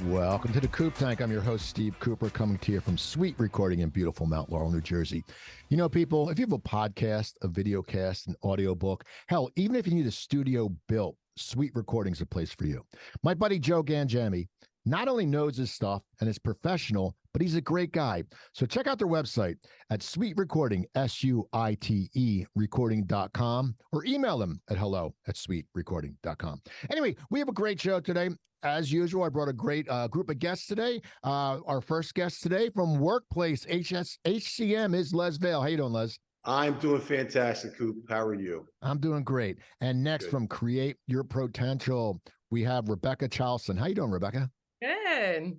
Welcome to the Coop Tank. I'm your host, Steve Cooper, coming to you from SuiteRecording in beautiful Mount Laurel, New Jersey. You know, people, if you have a podcast, a video cast, an audio book, hell, even if you need a studio built, SuiteRecording is a place for you. My buddy Joe Ganjami not only knows his stuff and is professional, but he's a great guy. So check out their website at SuiteRecording, SUITE recording.com, or email them at hello@suiterecording.com. Anyway, we have a great show today. As usual, I brought a great group of guests today. Our first guest today from Workplace HCM is Les Vail. How you doing, Les? I'm doing fantastic, Coop. How are you? I'm doing great. And next, good, from Create Your Potential, we have Rebecca Chalson. How you doing, Rebecca? Good.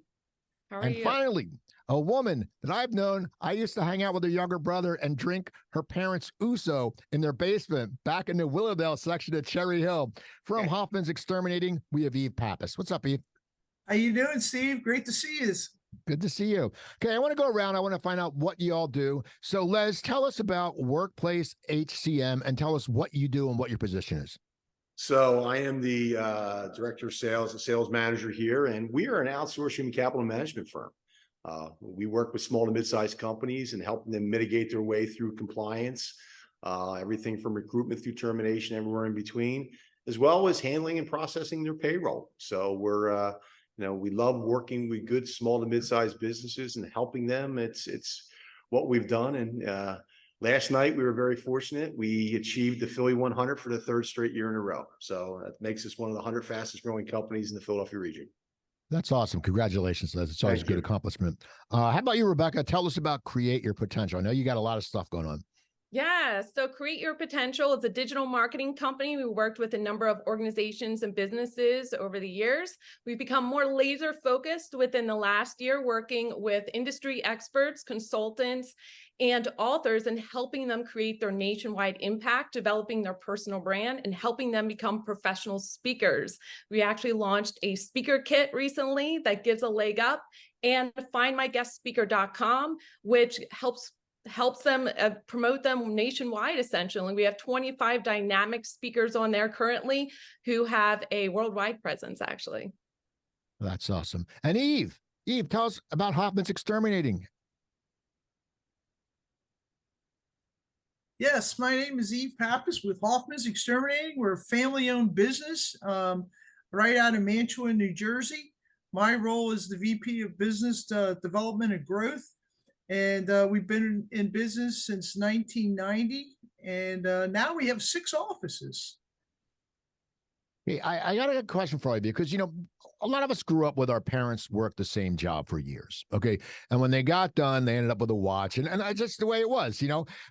How are you? And finally, a woman that I've known. I used to hang out with her younger brother and drink her parents' Uso in their basement back in the Willowdale section of Cherry Hill. From Hoffman's Exterminating, we have Eve Pappas. What's up, Eve? How you doing, Steve? Great to see you. Good to see you. Okay, I want to go around. I want to find out what you all do. So, Les, tell us about Workplace HCM and tell us what you do and what your position is. So I am the director of sales, a sales manager here, and we are an outsourcing capital management firm. We work with small to mid-sized companies and helping them mitigate their way through compliance, everything from recruitment through termination, everywhere in between, as well as handling and processing their payroll. So we're, we love working with good small to mid-sized businesses and helping them. It's what we've done. And last night we were very fortunate. We achieved the Philly 100 for the third straight year in a row. So that makes us one of the 100 fastest growing companies in the Philadelphia region. That's awesome. Congratulations, Les. It's always a good accomplishment. How about you, Rebecca? Tell us about Create Your Potential. I know you got a lot of stuff going on. Yeah, so Create Your Potential is a digital marketing company. We worked with a number of organizations and businesses over the years. We've become more laser focused within the last year, working with industry experts, consultants, and authors, and helping them create their nationwide impact, developing their personal brand, and helping them become professional speakers. We actually launched a speaker kit recently that gives a leg up, and findmyguestspeaker.com, which helps them promote them nationwide, essentially. We have 25 dynamic speakers on there currently who have a worldwide presence, actually. That's awesome. And Eve, tell us about Hoffman's Exterminating. Yes, my name is Eve Pappas with Hoffman's Exterminating. We're a family-owned business right out of Mantua, New Jersey. My role is the VP of Business Development and Growth. And we've been in business since 1990, and now we have 6 offices. Hey, I got a question for you because, a lot of us grew up with our parents worked the same job for years, okay? And when they got done, they ended up with a watch, and that's just the way it was,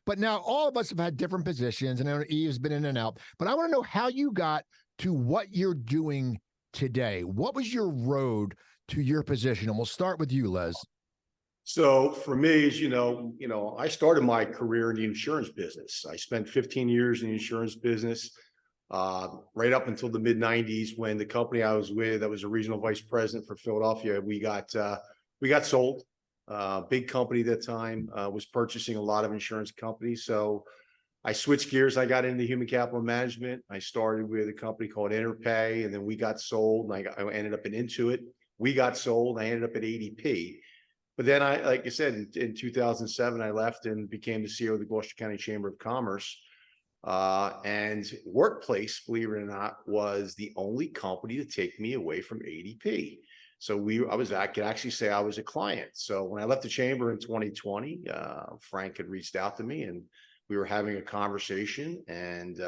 But now all of us have had different positions, and Eve's been in and out. But I want to know how you got to what you're doing today. What was your road to your position? And we'll start with you, Les. So for me, as I started my career in the insurance business. I spent 15 years in the insurance business, right up until the mid 90s, when the company I was with, I was a regional vice president for Philadelphia. We got sold. Big company at that time was purchasing a lot of insurance companies. So I switched gears. I got into human capital management. I started with a company called Interpay, and then we got sold. And I ended up in Intuit. We got sold. I ended up at ADP. But then like I said, in 2007, I left and became the CEO of the Gloucester County Chamber of Commerce. And Workplace, believe it or not, was the only company to take me away from ADP. So I could actually say I was a client. So when I left the chamber in 2020, Frank had reached out to me and we were having a conversation, and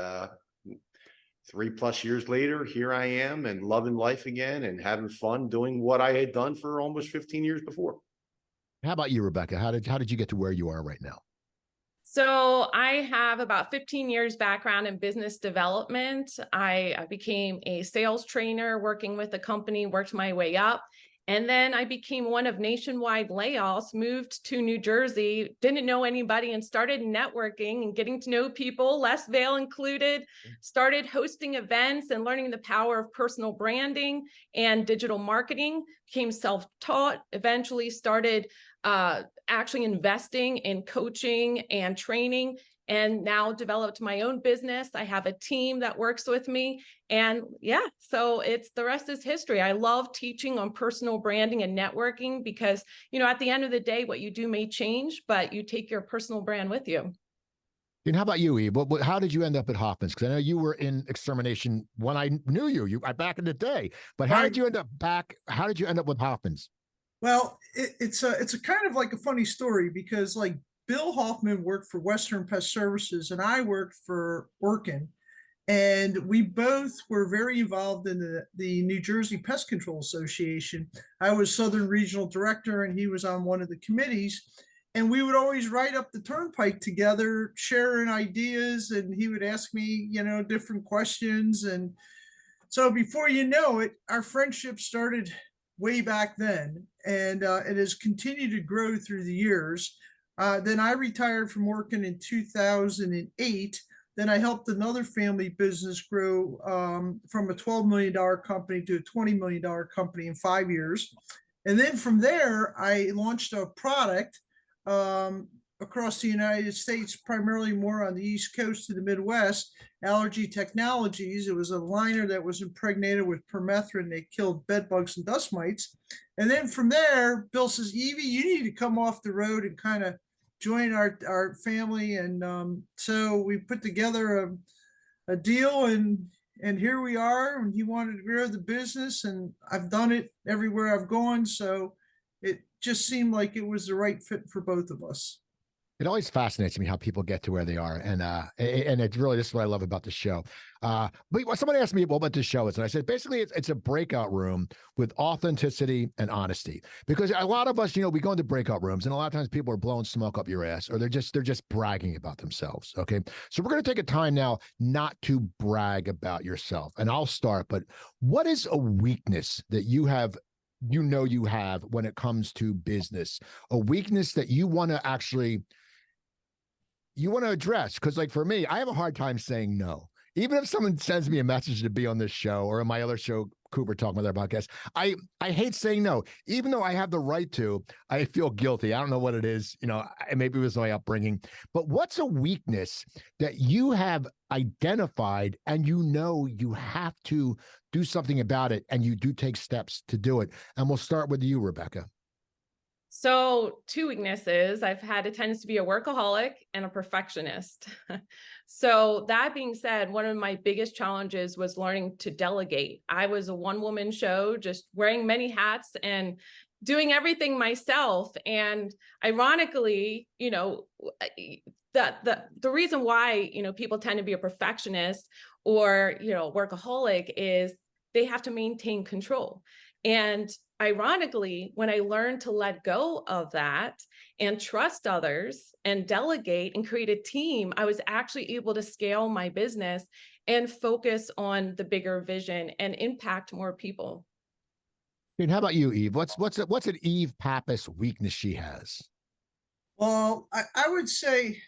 3+ years later, here I am and loving life again and having fun doing what I had done for almost 15 years before. How about you, Rebecca? How did you get to where you are right now? So I have about 15 years background in business development. I became a sales trainer working with a company, worked my way up. And then I became one of nationwide layoffs, moved to New Jersey, didn't know anybody, and started networking and getting to know people, Les Vail included, started hosting events and learning the power of personal branding and digital marketing, became self-taught, eventually started actually investing in coaching and training, and now developed my own business. I have a team that works with me. And yeah, so the rest is history. I love teaching on personal branding and networking because, at the end of the day, what you do may change, but you take your personal brand with you. And how about you, Eve? How did you end up at Hoffman's? Because I know you were in extermination when I knew you back in the day. But how did you end up back? How did you end up with Hoffman's? Well, it's a kind of like a funny story because like Bill Hoffman worked for Western Pest Services and I worked for Orkin. And we both were very involved in the New Jersey Pest Control Association. I was Southern Regional Director and he was on one of the committees. And we would always ride up the turnpike together, sharing ideas, and he would ask me, different questions. And so before you know it, our friendship started way back then, and it has continued to grow through the years. Then I retired from working in 2008. Then I helped another family business grow from a $12 million company to a $20 million company in 5 years. And then from there, I launched a product across the United States, primarily more on the East Coast to the Midwest, Allergy Technologies. It was a liner that was impregnated with permethrin that killed bed bugs and dust mites. And then from there, Bill says, Evie, you need to come off the road and kind of join our family. And so we put together a deal, and here we are. And he wanted to grow the business, and I've done it everywhere I've gone. So it just seemed like it was the right fit for both of us. It always fascinates me how people get to where they are, and it's really, this is what I love about the show. But somebody asked me what this show is, and I said basically it's a breakout room with authenticity and honesty. Because a lot of us, we go into breakout rooms, and a lot of times people are blowing smoke up your ass, or they're just bragging about themselves. Okay, so we're going to take a time now not to brag about yourself, and I'll start. But what is a weakness that you have? You have when it comes to business, a weakness that you want to address? Because like for me, I have a hard time saying no. Even if someone sends me a message to be on this show or in my other show, Cooper Talking with our podcast, I hate saying no. Even though I have the right to, I feel guilty. I don't know what it is. Maybe it was my upbringing. But what's a weakness that you have identified and you have to do something about it, and you do take steps to do it? And we'll start with you, Rebecca. So 2 weaknesses. I've had a tendency to be a workaholic and a perfectionist. So that being said, one of my biggest challenges was learning to delegate. I was a one-woman show, just wearing many hats and doing everything myself. And ironically, the reason why, people tend to be a perfectionist or, workaholic is they have to maintain control. And ironically, when I learned to let go of that and trust others and delegate and create a team, I was actually able to scale my business and focus on the bigger vision and impact more people. And how about you, Eve? What's an Eve Pappas weakness she has? Well, I would say,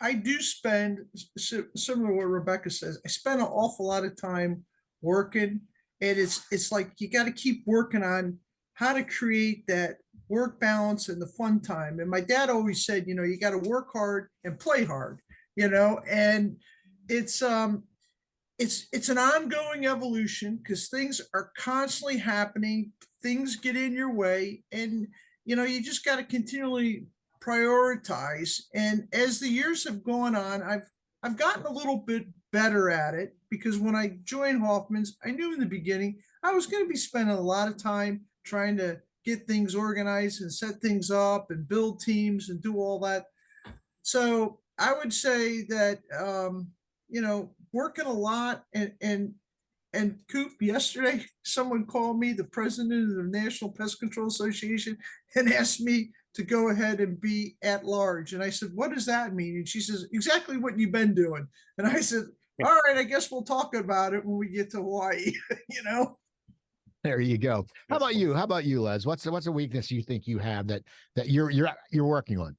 I do spend, similar to what Rebecca says, I spend an awful lot of time working. And it's like you got to keep working on how to create that work balance and the fun time. And my dad always said, you got to work hard and play hard, and it's an ongoing evolution because things are constantly happening. Things get in your way, and you just got to continually prioritize. And as the years have gone on, I've gotten a little bit better at it, because when I joined Hoffman's, I knew in the beginning I was going to be spending a lot of time trying to get things organized and set things up and build teams and do all that. So I would say that, working a lot and Coop, yesterday, someone called me, the president of the National Pest Control Association, and asked me to go ahead and be at large. And I said, what does that mean? And she says, exactly what you've been doing. And I said, all right, I guess we'll talk about it when we get to Hawaii, There you go. How about you, Les? What's a weakness you think you have that you're working on?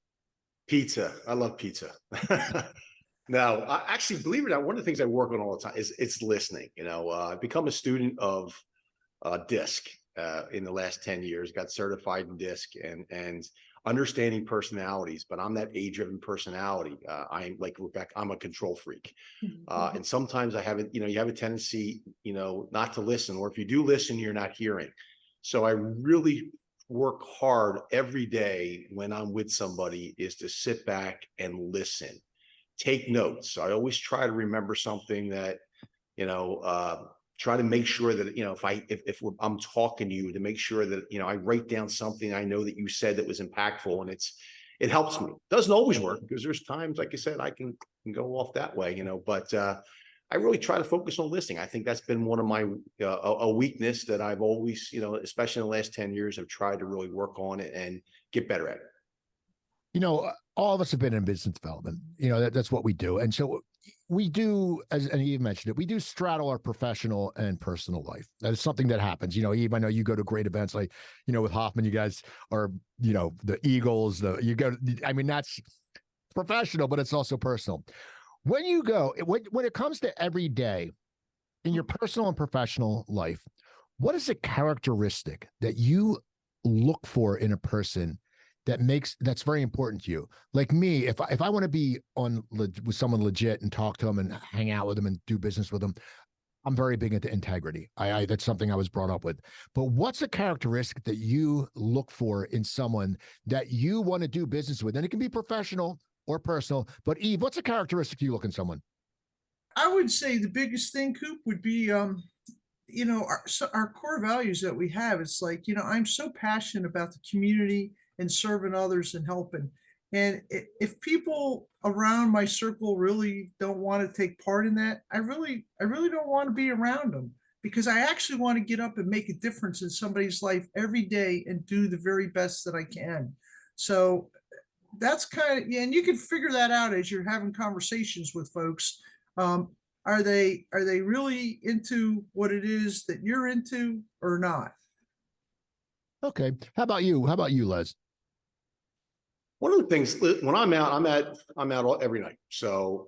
Pizza. I love pizza. No, I actually, believe it or not, one of the things I work on all the time is it's listening. I've become a student of DISC in the last 10 years, got certified in DISC, and understanding personalities, but I'm that age-driven personality. I'm like Rebecca, I'm a control freak. And sometimes I have you have a tendency, not to listen, or if you do listen, you're not hearing. So I really work hard every day when I'm with somebody is to sit back and listen, take notes. I always try to remember something that, try to make sure that, if I'm talking to you, to make sure that, I write down something I know that you said that was impactful, and it helps me. Doesn't always work, because there's times, like I said, I can go off that way, but I really try to focus on listening. I think that's been one of my a weakness that I've always, especially in the last 10 years, I've tried to really work on it and get better at it. All of us have been in business development. That's what we do. And so we do, and you mentioned it, we do straddle our professional and personal life. That is something that happens. Eve, I know you go to great events like, with Hoffman, you guys are, the Eagles, that's professional, but it's also personal. When you go, when it comes to every day in your personal and professional life, what is a characteristic that you look for in a person that's very important to you? Like me, if I want to be with someone legit and talk to them and hang out with them and do business with them, I'm very big into integrity. That's something I was brought up with. But what's a characteristic that you look for in someone that you want to do business with? And it can be professional or personal, but Eve, what's a characteristic you look in someone? I would say the biggest thing, Coop, would be, our core values that we have. It's like, I'm so passionate about the community and serving others and helping. And if people around my circle really don't want to take part in that, I really don't want to be around them, because I actually want to get up and make a difference in somebody's life every day and do the very best that I can. So that's kind of, and you can figure that out as you're having conversations with folks. Are they really into what it is that you're into or not? Okay. How about you, Les? One of the things, when I'm out every night. So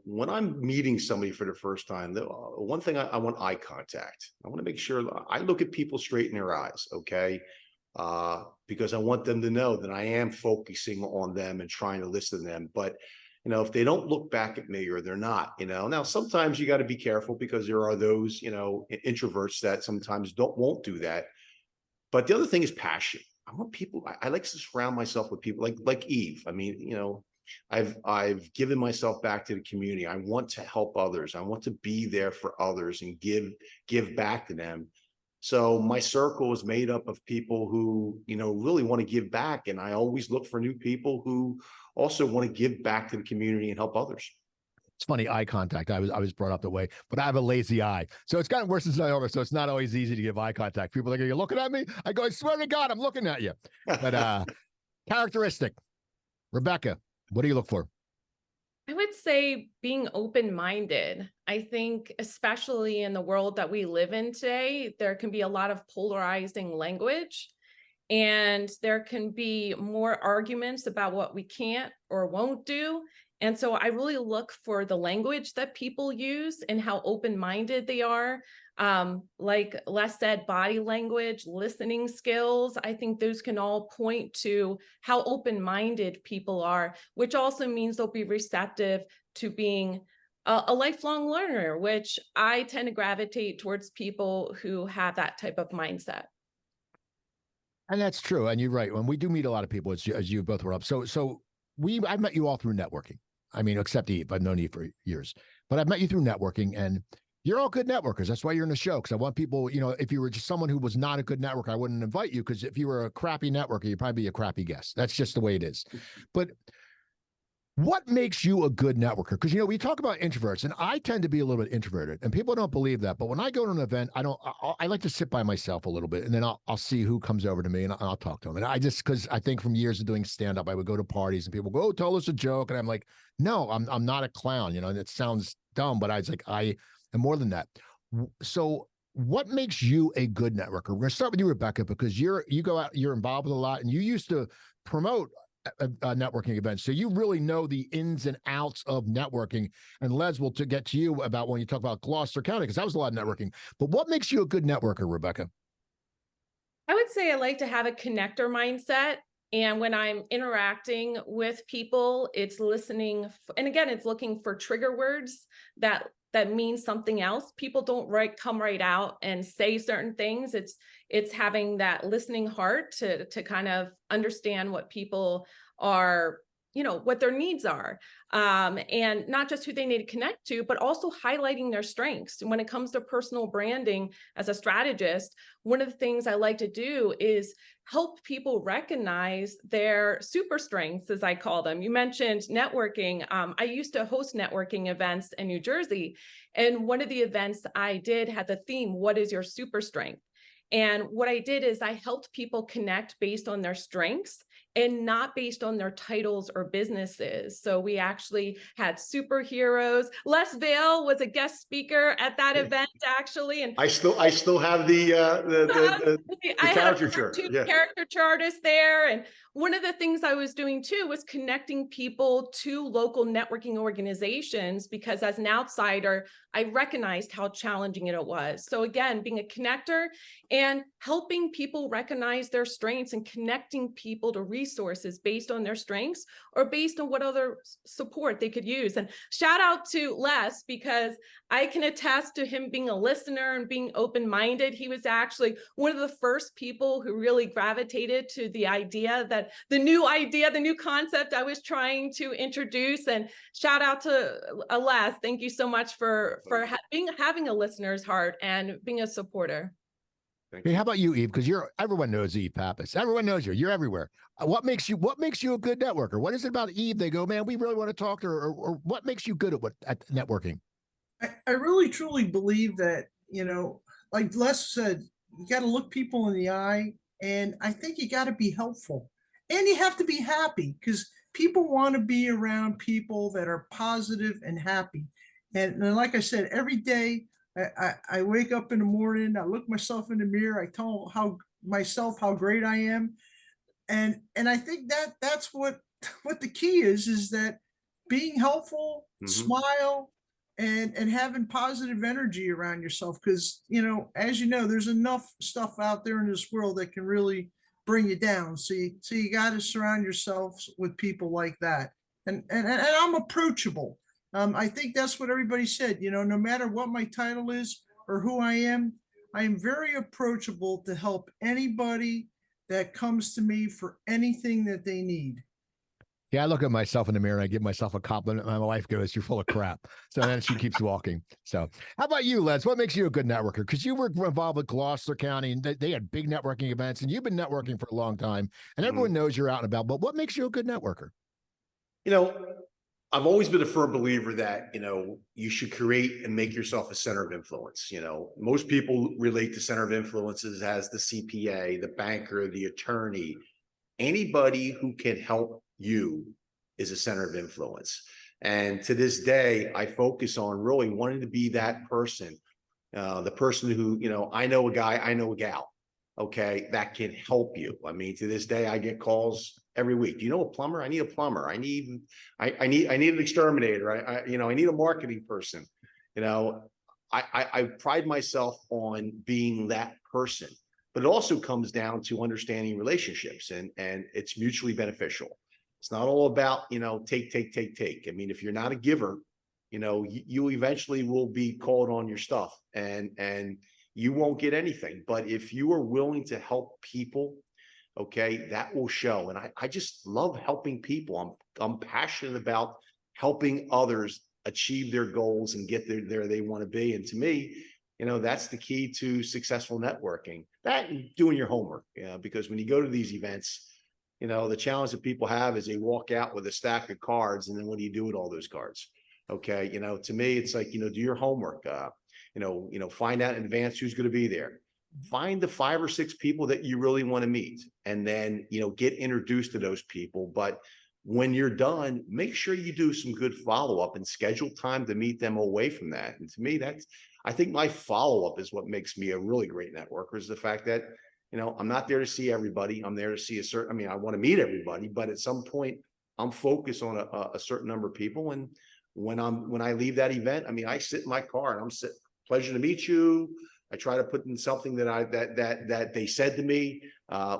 when I'm meeting somebody for the first time, one thing I want eye contact. I want to make sure I look at people straight in their eyes. Okay. Because I want them to know that I am focusing on them and trying to listen to them. But, if they don't look back at me, or they're not, now sometimes you got to be careful, because there are those, introverts that sometimes won't do that. But the other thing is passion. I want people, I like to surround myself with people like Eve. I mean, I've given myself back to the community. I want to help others. I want to be there for others and give back to them. So my circle is made up of people who, really want to give back. And I always look for new people who also want to give back to the community and help others. It's funny, eye contact. I was brought up that way, but I have a lazy eye. So it's gotten worse since I'm over. So it's not always easy to give eye contact. People are like, are you looking at me? I go, I swear to God, I'm looking at you. But characteristic, Rebecca, what do you look for? I would say being open-minded. I think, especially in the world that we live in today, there can be a lot of polarizing language, and there can be more arguments about what we can't or won't do. And so I really look for the language that people use and how open-minded they are. Like Les said, body language, listening skills, I think those can all point to how open-minded people are, which also means they'll be receptive to being a lifelong learner, which I tend to gravitate towards people who have that type of mindset. And that's true. And you're right. When we do meet a lot of people, as you both were up. So I've met you all through networking. I mean, except Eve, I've known Eve for years, but I've met you through networking, and you're all good networkers. That's why you're in the show. Because I want people, if you were just someone who was not a good networker, I wouldn't invite you. Because if you were a crappy networker, you'd probably be a crappy guest. That's just the way it is. But what makes you a good networker? Because, we talk about introverts, and I tend to be a little bit introverted, and people don't believe that. But when I go to an event, I like to sit by myself a little bit, and then I'll see who comes over to me, and I'll talk to them. And because I think from years of doing stand-up, I would go to parties, and people go, oh, tell us a joke. And I'm like, no, I'm not a clown, and it sounds dumb, but I am more than that. So what makes you a good networker? We're going to start with you, Rebecca, because you go out, you're involved with a lot, and you used to promote networking events. So you really know the ins and outs of networking. And Les will get to you about when you talk about Gloucester County, because that was a lot of networking. But what makes you a good networker, Rebecca? I would say I like to have a connector mindset. And when I'm interacting with people, it's listening. And again, it's looking for trigger words that means something else. People don't come right out and say certain things. It's having that listening heart to kind of understand what people are, what their needs are, and not just who they need to connect to, but also highlighting their strengths. When it comes to personal branding as a strategist, one of the things I like to do is help people recognize their super strengths, as I call them. You mentioned networking. I used to host networking events in New Jersey, and one of the events I did had the theme, "What is your super strength?" And what I did is I helped people connect based on their strengths and not based on their titles or businesses. So we actually had superheroes. Les Vail was a guest speaker at that event, actually. And I still have the I had character a chart. cartoon Yeah. caricature artist there. And one of the things I was doing too was connecting people to local networking organizations, because as an outsider, I recognized how challenging it was. So again, being a connector and helping people recognize their strengths and connecting people to resources based on their strengths or based on what other support they could use. And shout out to Les, because I can attest to him being a listener and being open-minded. He was actually one of the first people who really gravitated to the idea, the new concept I was trying to introduce. And shout out to Les. Thank you so much for having a listener's heart and being a supporter. Hey, how about you, Eve? Because everyone knows Eve Pappas. Everyone knows you. You're everywhere. What makes you a good networker? What is it about Eve? They go, man, we really want to talk to her. Or what makes you good at networking? I really truly believe that, like Les said, you got to look people in the eye, and I think you got to be helpful, and you have to be happy, because people want to be around people that are positive and happy. And like I said, every day I wake up in the morning, I look myself in the mirror, I tell myself how great I am. And I think that's what the key is that being helpful, smile, and having positive energy around yourself. Because, as you know, there's enough stuff out there in this world that can really bring you down. So you got to surround yourself with people like that. And I'm approachable. I think that's what everybody said. No matter what my title is or who I am very approachable to help anybody that comes to me for anything that they need. Yeah, I look at myself in the mirror and I give myself a compliment. My wife goes, "You're full of crap." So then she keeps walking. So how about you, Les? What makes you a good networker? Because you were involved with Gloucester County and they had big networking events, and you've been networking for a long time, and everyone knows you're out and about. But what makes you a good networker? I've always been a firm believer that, you should create and make yourself a center of influence. Most people relate to center of influences as the CPA, the banker, the attorney. Anybody who can help you is a center of influence. And to this day, I focus on really wanting to be that person, the person who, I know a guy, I know a gal, okay, that can help you. I mean, to this day, I get calls every week. Do you know a plumber? I need a plumber. I need an exterminator. I need a marketing person. I pride myself on being that person, but it also comes down to understanding relationships, and it's mutually beneficial. It's not all about, take. I mean, if you're not a giver, you eventually will be called on your stuff and you won't get anything. But if you are willing to help people, okay, that will show. And I just love helping people. I'm passionate about helping others achieve their goals and get there they want to be. And to me, that's the key to successful networking. That and doing your homework, because when you go to these events, the challenge that people have is they walk out with a stack of cards, and then what do you do with all those cards? Okay, to me, it's like, do your homework. Find out in advance who's going to be there. Find the 5 or 6 people that you really want to meet, and then, get introduced to those people. But when you're done, make sure you do some good follow-up and schedule time to meet them away from that. And to me, I think my follow-up is what makes me a really great networker, is the fact that, I'm not there to see everybody. I'm there to see I want to meet everybody, but at some point I'm focused on a certain number of people. And when I leave that event, I sit in my car and I'm sitting, "Pleasure to meet you." I try to put in something that they said to me.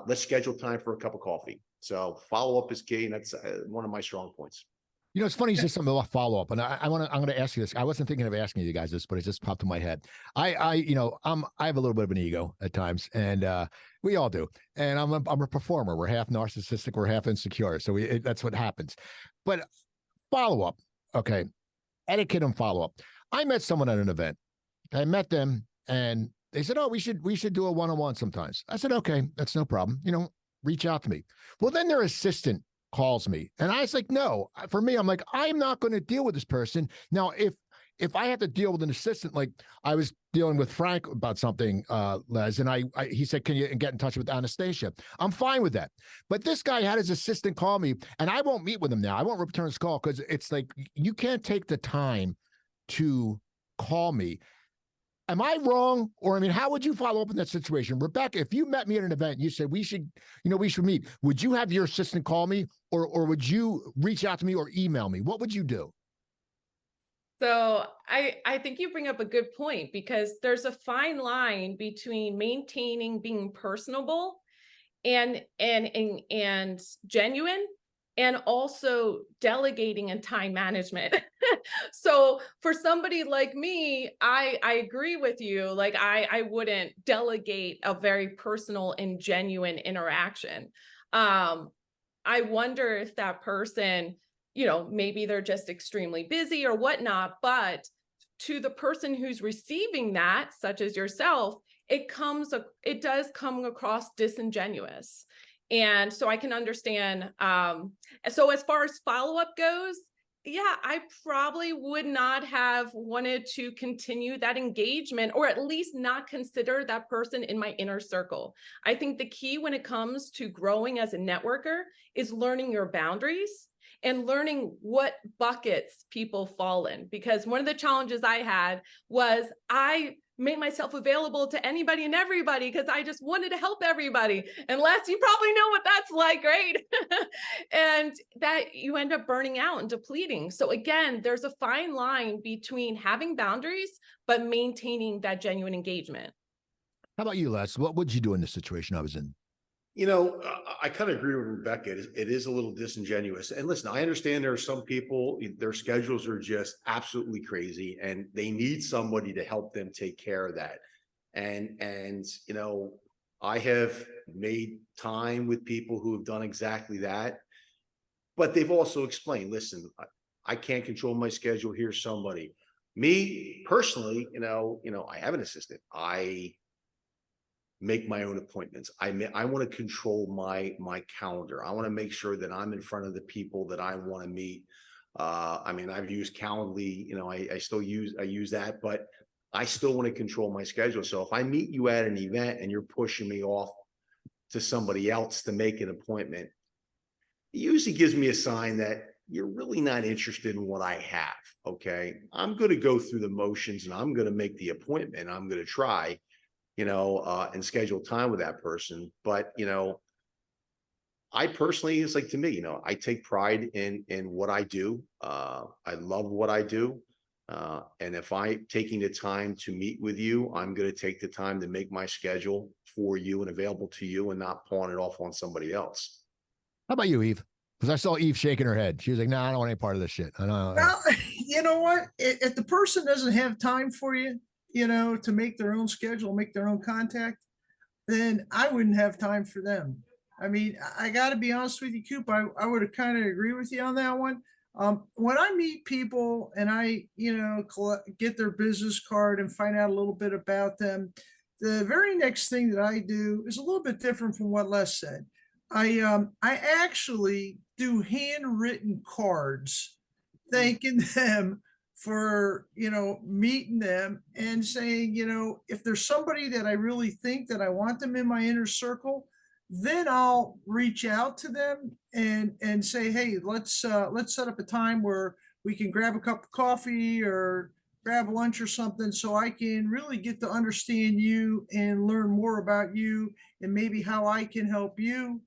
Let's schedule time for a cup of coffee. So follow up is key, and that's one of my strong points. You know, it's funny you said something about follow up, and I'm going to ask you this. I wasn't thinking of asking you guys this, but it just popped in my head. I have a little bit of an ego at times, and we all do. And I'm a performer. We're half narcissistic, we're half insecure, so that's what happens. But follow up, okay, etiquette and follow up. I met someone at an event. I met them, and they said, "Oh, we should do a one-on-one sometimes." I said, "Okay, that's no problem. You know, reach out to me." Well, then their assistant calls me, and I was like, no, for me, I'm like, I'm not going to deal with this person. Now, if I have to deal with an assistant, like I was dealing with Frank about something, Les, and he said, can you get in touch with Anastasia? I'm fine with that. But this guy had his assistant call me, and I won't meet with him now. I won't return his call because it's like, you can't take the time to call me. Am I wrong? Or, I mean, how would you follow up in that situation? Rebecca, if you met me at an event, and you said we should meet, would you have your assistant call me, or would you reach out to me or email me? What would you do? So I think you bring up a good point, because there's a fine line between maintaining being personable and genuine, and also delegating and time management. So for somebody like me, I agree with you. Like I wouldn't delegate a very personal and genuine interaction. I wonder if that person, you know, maybe they're just extremely busy or whatnot, but to the person who's receiving that, such as yourself, it does come across disingenuous. And so I can understand. So as far as follow-up goes, yeah, I probably would not have wanted to continue that engagement, or at least not consider that person in my inner circle. I think the key when it comes to growing as a networker is learning your boundaries and learning what buckets people fall in. Because one of the challenges I had was I made myself available to anybody and everybody because I just wanted to help everybody. And Les, you probably know what that's like, right? And that you end up burning out and depleting. So again, there's a fine line between having boundaries, but maintaining that genuine engagement. How about you, Les? What would you do in the situation I was in? You know, I kind of agree with Rebecca. It is a little disingenuous. And listen, I understand there are some people, their schedules are just absolutely crazy, and they need somebody to help them take care of that. And you know, I have made time with people who have done exactly that, but they've also explained, listen, I can't control my schedule. Here's somebody. Me personally, you know, I have an assistant. I make my own appointments. I want to control my calendar. I want to make sure that I'm in front of the people that I want to meet. I mean, I've used Calendly, you know, I use that, but I still want to control my schedule. So if I meet you at an event and you're pushing me off to somebody else to make an appointment, it usually gives me a sign that you're really not interested in what I have. Okay. I'm going to go through the motions, and I'm going to make the appointment. I'm going to try, you know, and schedule time with that person. But, you know, I personally, it's like, to me, you know, I take pride in what I do. I love what I do. And if I'm taking the time to meet with you, I'm going to take the time to make my schedule for you and available to you, and not pawn it off on somebody else. How about you, Eve? Because I saw Eve shaking her head. She was like, "No, I don't want any part of this shit." I know. Well, you know what? If the person doesn't have time for you, you know, to make their own schedule, make their own contact, then I wouldn't have time for them. I mean, I got to be honest with you, Coop. I would have kind of agree with you on that one. When I meet people and I, you know, get their business card and find out a little bit about them, the very next thing that I do is a little bit different from what Les said. I actually do handwritten cards thanking them for, you know, meeting them and saying, you know, if there's somebody that I really think that I want them in my inner circle, then I'll reach out to them and say, hey, let's set up a time where we can grab a cup of coffee or grab lunch or something, so I can really get to understand you and learn more about you and maybe how I can help you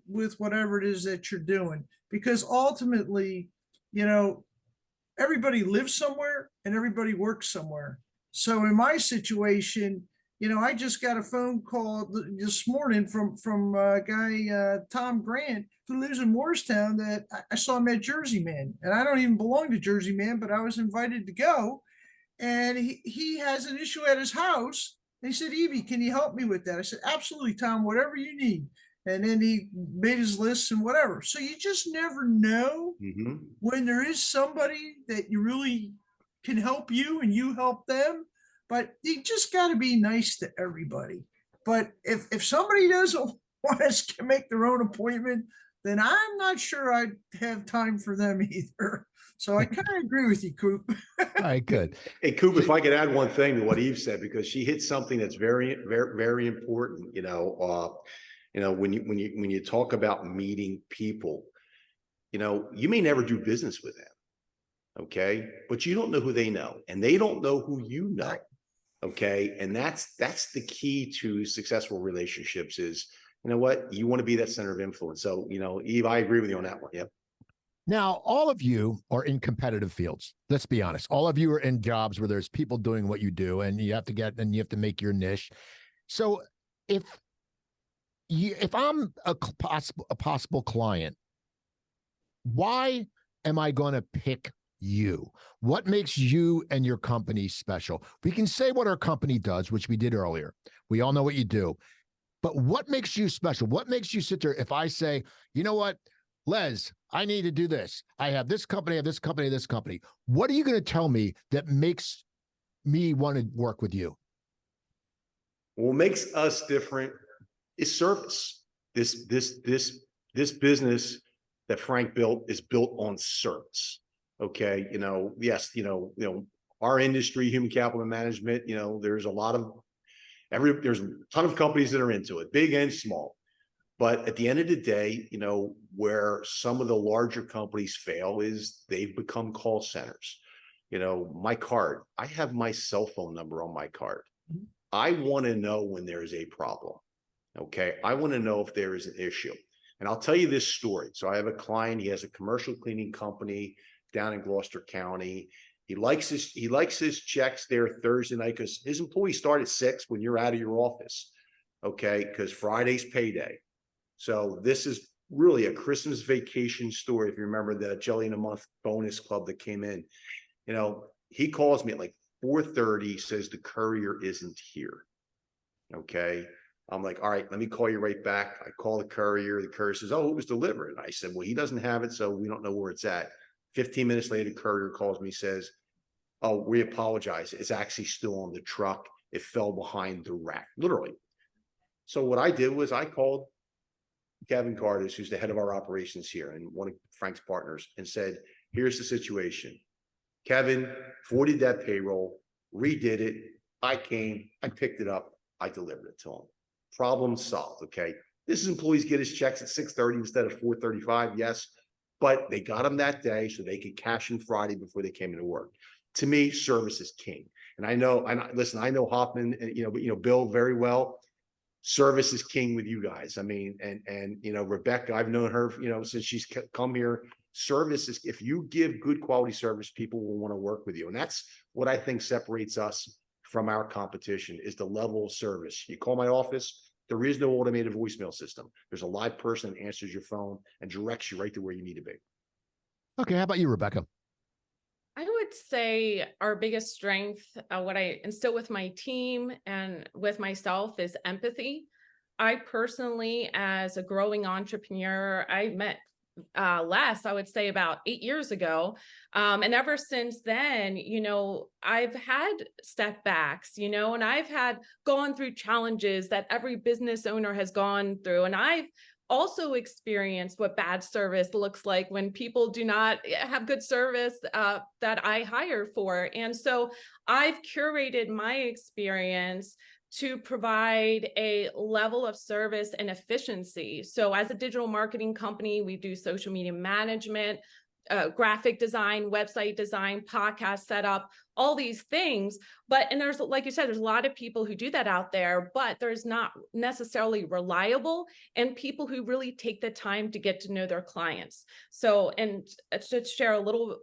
with whatever it is that you're doing. Because ultimately, you know, everybody lives somewhere and everybody works somewhere. So in my situation, I just got a phone call this morning from a guy, Tom Grant, who lives in Morristown, that I saw him at Jersey Man. And I don't even belong to Jersey Man, but I was invited to go. And he has an issue at his house. And he said, Evie, can you help me with that? I said, absolutely, Tom, whatever you need. And then he made his lists and whatever. So you just never know when there is somebody that you really can help you and you help them. But you just got to be nice to everybody. But if somebody doesn't want to make their own appointment, then I'm not sure I'd have time for them either. So I kind of agree with you, Coop. All right, good. Hey, Coop, if I could add one thing to what Eve said, because she hit something that's very, very, very important. When you talk about meeting people, you may never do business with them, okay, but you don't know who they know, and they don't know who you know, okay, and that's the key to successful relationships. Is what you want to be that center of influence. So Eve, I agree with you on that one. Yep. Now, all of you are in competitive fields. Let's be honest. All of you are in jobs where there's people doing what you do, and you have to make your niche. So if I'm a possible client, why am I going to pick you? What makes you and your company special? We can say what our company does, which we did earlier. We all know what you do. But what makes you special? What makes you sit there? If I say, you know what, Les, I need to do this. I have this company, I have this company, this company. What are you going to tell me that makes me want to work with you? What makes us different is service. This business that Frank built is built on service. Okay. Yes, our industry, human capital management, there's there's a ton of companies that are into it, big and small. But at the end of the day, where some of the larger companies fail is they've become call centers. My card, I have my cell phone number on my card. I want to know when there is a problem. Okay. I want to know if there is an issue. And I'll tell you this story. So I have a client, he has a commercial cleaning company down in Gloucester County. He likes his checks there Thursday night because his employees start at 6 when you're out of your office. Okay. Because Friday's payday. So this is really a Christmas vacation story. If you remember the Jelly in a Month bonus club that came in, he calls me at like 4:30, says the courier isn't here. Okay. I'm like, all right, let me call you right back. I call the courier. The courier says, oh, it was delivered. And I said, well, he doesn't have it, so we don't know where it's at. 15 minutes later, the courier calls me, says, oh, we apologize. It's actually still on the truck. It fell behind the rack, literally. So what I did was I called Kevin Cardis, who's the head of our operations here and one of Frank's partners, and said, here's the situation. Kevin forwarded that payroll, redid it. I came, I picked it up, I delivered it to him. Problem solved. Okay. This employees get his checks at 6:30 instead of 4:35. Yes. But they got them that day so they could cash in Friday before they came into work. To me, service is king. And I know Hoffman and, Bill very well. Service is king with you guys. I mean, and Rebecca, I've known her, since she's come here. Service is, if you give good quality service, people will want to work with you. And that's what I think separates us from our competition, is the level of service. You call my office, there is no automated voicemail system. There's a live person that answers your phone and directs you right to where you need to be. Okay. How about you, Rebecca? I would say our biggest strength, what I instill with my team and with myself, is empathy. I personally, as a growing entrepreneur, I met Les, I would say about 8 years ago. And ever since then, I've had setbacks, and I've had gone through challenges that every business owner has gone through. And I've also experienced what bad service looks like when people do not have good service that I hire for. And so I've curated my experience to provide a level of service and efficiency. So as a digital marketing company, we do social media management, graphic design, website design, podcast setup, all these things. And there's, like you said, there's a lot of people who do that out there, but there's not necessarily reliable and people who really take the time to get to know their clients. So, and to share a little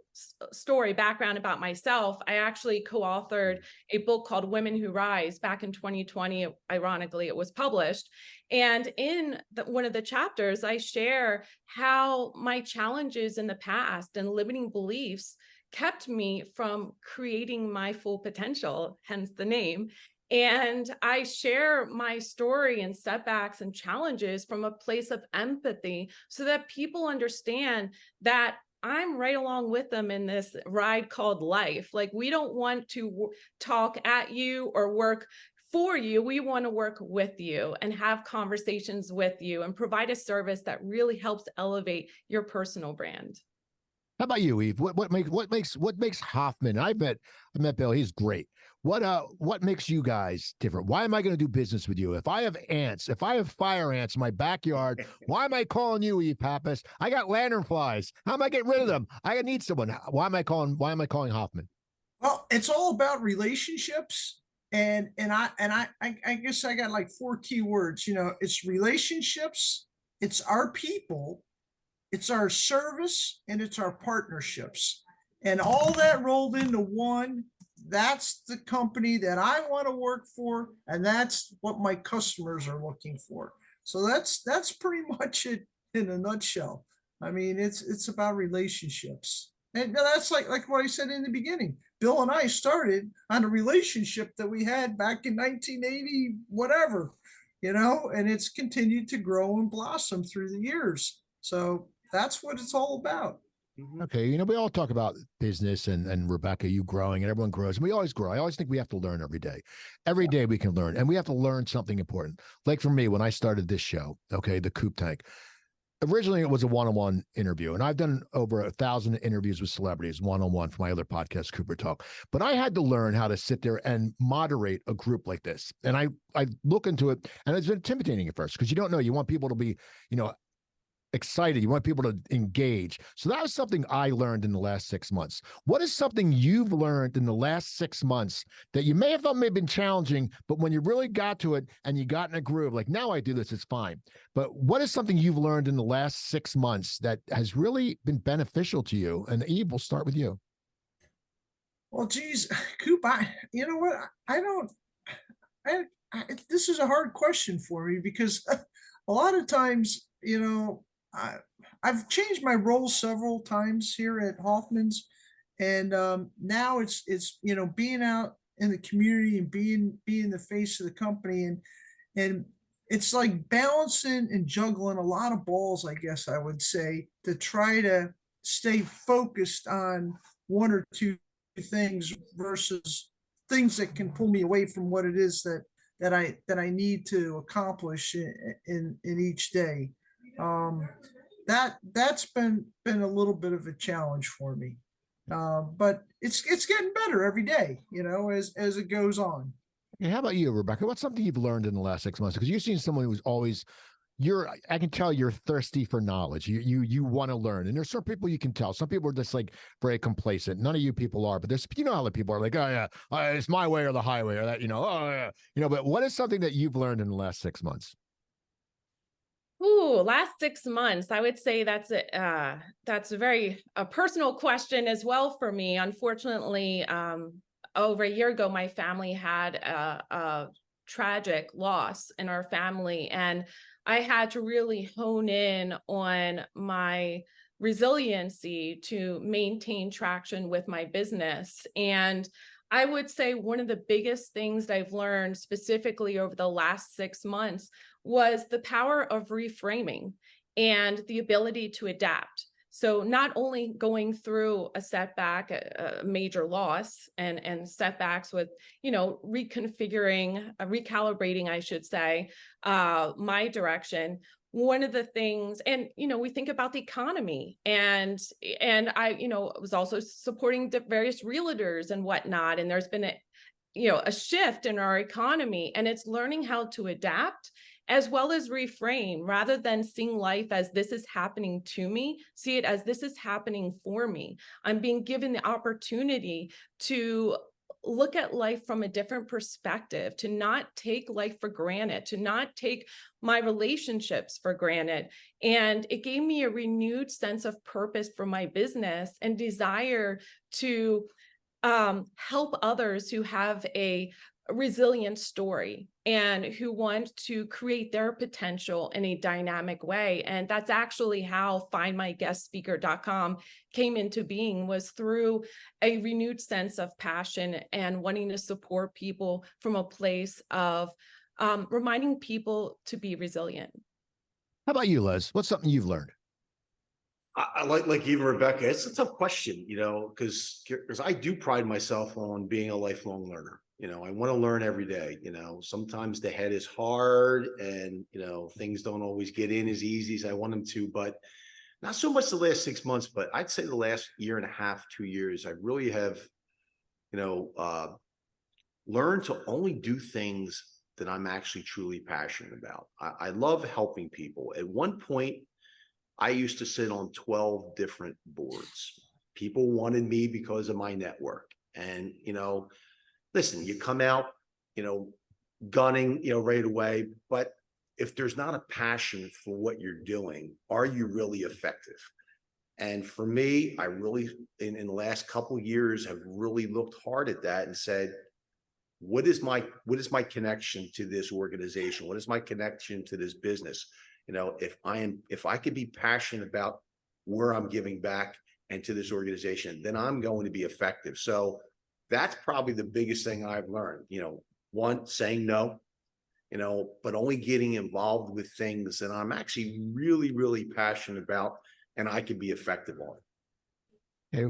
story background about myself, I actually co-authored a book called Women Who Rise back in 2020. Ironically, it was published. And in one of the chapters, I share how my challenges in the past and limiting beliefs kept me from creating my full potential, hence the name. And I share my story and setbacks and challenges from a place of empathy so that people understand that I'm right along with them in this ride called life. Like, we don't want to talk at you or work for you. We want to work with you and have conversations with you and provide a service that really helps elevate your personal brand. How about you, Eve? What makes Hoffman? I met Bill. He's great. What makes you guys different? Why am I going to do business with you? If I have ants, if I have fire ants in my backyard, why am I calling you, Eve Pappas? I got lantern flies. How am I getting rid of them? I need someone. Why am I calling Hoffman? Well, it's all about relationships. And I guess I got like 4 key words. It's relationships, it's our people, it's our service, and it's our partnerships. And all that rolled into one. That's the company that I want to work for, and that's what my customers are looking for. So that's pretty much it in a nutshell. I mean, it's about relationships. And that's like what I said in the beginning. Bill and I started on a relationship that we had back in 1980, whatever, and it's continued to grow and blossom through the years. So that's what it's all about. Okay. We all talk about business and Rebecca, you growing, and everyone grows, and we always grow. I always think we have to learn every day. Every day we can learn, and we have to learn something important. Like for me, when I started this show, okay, the Coop Tank, originally it was a one-on-one interview, and I've done over 1,000 interviews with celebrities one-on-one for my other podcast, Cooper Talk. But I had to learn how to sit there and moderate a group like this. And I look into it, and it's intimidating at first because you don't know. You want people to be, excited. You want people to engage. So that was something I learned in the last 6 months. What is something you've learned in the last 6 months that you may have thought may have been challenging, but when you really got to it and you got in a groove, like, now I do this, it's fine. But what is something you've learned in the last 6 months that has really been beneficial to you? And Eve, we'll start with you. Well, geez, Coop, you know what? This is a hard question for me because a lot of times, I've changed my role several times here at Hoffman's, and now it's being out in the community and being the face of the company, and it's like balancing and juggling a lot of balls, I guess I would say, to try to stay focused on 1 or 2 things versus things that can pull me away from what it is that I need to accomplish in each day. That's been a little bit of a challenge for me, but it's getting better every day, as it goes on. And how about you, Rebecca? What's something you've learned in the last 6 months? Because you've seen someone who's always, I can tell you're thirsty for knowledge. You want to learn, and there's some people you can tell. Some people are just like very complacent. None of you people are, but there's, how the people are like, oh yeah, it's my way or the highway, or that, oh yeah, But what is something that you've learned in the last 6 months? Ooh, last 6 months, I would say that's a very personal question as well for me. Unfortunately, over a year ago, my family had a tragic loss in our family, and I had to really hone in on my resiliency to maintain traction with my business. And I would say one of the biggest things that I've learned specifically over the last 6 months was the power of reframing and the ability to adapt. So not only going through a setback, a major loss, and setbacks with, recalibrating, I should say, my direction. One of the things, and, we think about the economy, and I, was also supporting the various realtors and whatnot. And there's been a shift in our economy, and it's learning how to adapt as well as reframe, rather than seeing life as this is happening to me, see it as this is happening for me. I'm being given the opportunity to look at life from a different perspective, to not take life for granted, to not take my relationships for granted. And it gave me a renewed sense of purpose for my business and desire to help others who have a resilient story and who want to create their potential in a dynamic way. And that's actually how findmyguestspeaker.com came into being, was through a renewed sense of passion and wanting to support people from a place of reminding people to be resilient. How about you, Les? What's something you've learned? I like even Rebecca, it's a tough question, because I do pride myself on being a lifelong learner. I want to learn every day. Sometimes the head is hard and, things don't always get in as easy as I want them to, but not so much the last 6 months, but I'd say the last year and a half, 2 years, I really have, learned to only do things that I'm actually truly passionate about. I love helping people. At one point, I used to sit on 12 different boards. People wanted me because of my network. And, listen, you come out, gunning, right away. But if there's not a passion for what you're doing, are you really effective? And for me, I really, in the last couple of years, have really looked hard at that and said, what is my connection to this organization? What is my connection to this business? If I could be passionate about where I'm giving back and to this organization, then I'm going to be effective. So that's probably the biggest thing I've learned. One, saying no, but only getting involved with things that I'm actually really, really passionate about and I can be effective on. Okay.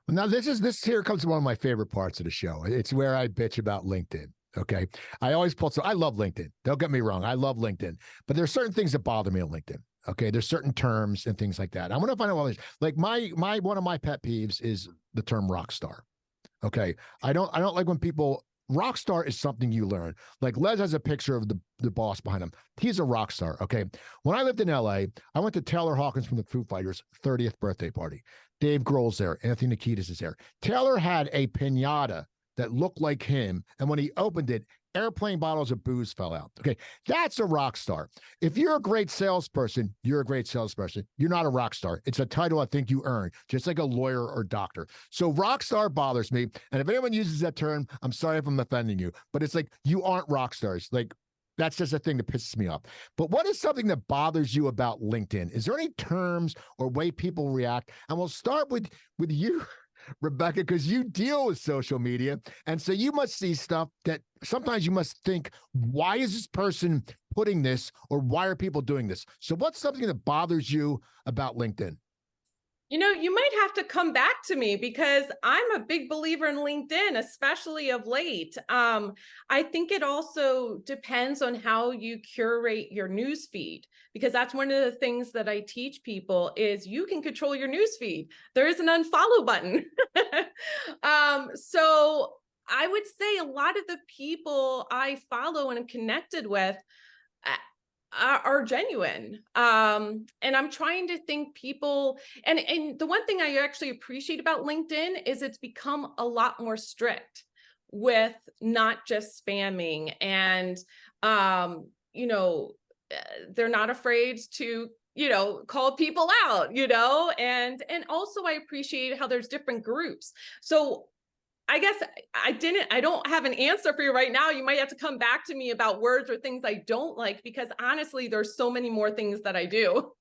Well, now this here comes to one of my favorite parts of the show. It's where I bitch about LinkedIn. Okay. I always pull, so I love LinkedIn. Don't get me wrong. I love LinkedIn, but there's certain things that bother me on LinkedIn. Okay. There's certain terms and things like that. I want to find out all these, like one of my pet peeves is the term rock star. Okay. I don't like when people, rock star is something you learn. Like Les has a picture of the boss behind him. He's a rock star. Okay. When I lived in LA, I went to Taylor Hawkins from the Foo Fighters' 30th birthday party. Dave Grohl's there. Anthony Kiedis is there. Taylor had a piñata that looked like him. And when he opened it, airplane bottles of booze fell out. Okay. That's a rock star. If you're a great salesperson, you're a great salesperson. You're not a rock star. It's a title I think you earn, just like a lawyer or doctor. So rock star bothers me. And if anyone uses that term, I'm sorry if I'm offending you, but it's like, you aren't rock stars. Like, that's just a thing that pisses me off. But what is something that bothers you about LinkedIn? Is there any terms or way people react? And we'll start with you, Rebecca, because you deal with social media. And so you must see stuff that sometimes you must think, why is this person putting this, or why are people doing this? So what's something that bothers you about LinkedIn? You might have to come back to me because I'm a big believer in LinkedIn, especially of late. I think it also depends on how you curate your news feed, because that's one of the things that I teach people is you can control your news feed. There is an unfollow button. So I would say a lot of the people I follow and am connected with are genuine. And I'm trying to think people, and the one thing I actually appreciate about LinkedIn is it's become a lot more strict with not just spamming, and they're not afraid to call people out, and also I appreciate how there's different groups. So I guess I don't have an answer for you right now. You might have to come back to me about words or things I don't like, because honestly, there's so many more things that I do.